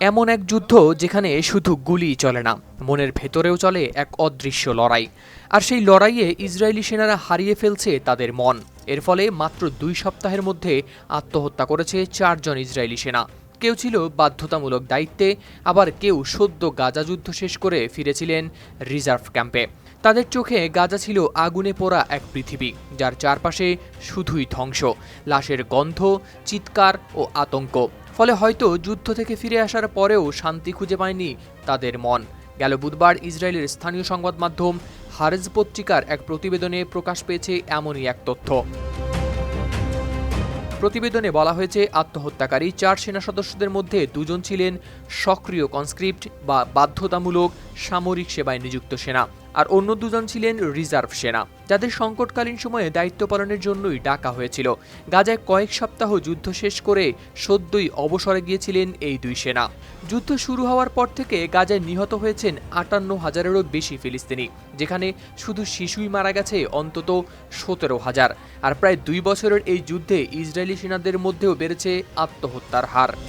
এমন এক যুদ্ধ যেখানে শুধু গুলিই চলে না, মনের ভেতরেও চলে এক অদৃশ্য লড়াই। আর সেই লড়াইয়ে ইসরায়েলি সেনারা হারিয়ে ফেলছে তাদের মন। এর ফলে মাত্র 2 সপ্তাহের মধ্যে আত্মহত্যা করেছে 4 জন ইসরায়েলি সেনা। কেউ ছিল বাধ্যতামূলক দায়িত্বে, আবার কেউ সদ্য গাজা যুদ্ধ শেষ করে ফিরেছিলেন রিজার্ভ ক্যাম্পে। তাদের চোখে গাজা ছিল আগুনে পোড়া এক পৃথিবী, যার চারপাশে শুধুই ধ্বংস, লাশের গন্ধ, চিৎকার ও আতঙ্ক। ফলে হয়তো যুদ্ধ থেকে ফিরে আসার পরেও শান্তি খুঁজে পায়নি তাদের মন। গেল বুধবার ইসরায়েলের স্থানীয় সংবাদ মাধ্যম হারেজ পত্রিকার এক প্রতিবেদনে প্রকাশ পেয়েছে এমনই এক তথ্য। প্রতিবেদনে বলা হয়েছে, আত্মহত্যাকারী 4 সেনা সদস্যদের মধ্যে 2জন ছিলেন সক্রিয় কনস্ক্রিপ্ট বা বাধ্যতামূলক সামরিক সেবায় নিযুক্ত সেনা, আর অন্য 2জন ছিলেন রিজার্ভ সেনা, যাদের সংকটকালীন সময়ে দায়িত্ব পালনের জন্যই ডাকা হয়েছিল। গাজায় কয়েক সপ্তাহ যুদ্ধ শেষ করে সদ্যই অবসরে গিয়েছিলেন এই 2 সেনা। যুদ্ধ শুরু হওয়ার পর থেকে গাজায় নিহত হয়েছেন 58,000-এরও বেশি ফিলিস্তিনি, যেখানে শুধু শিশুই মারা গেছে অন্তত 17,000। আর প্রায় 2 বছরের এই যুদ্ধে ইসরায়েলি সেনাদের মধ্যেও বেড়েছে আত্মহত্যার হার।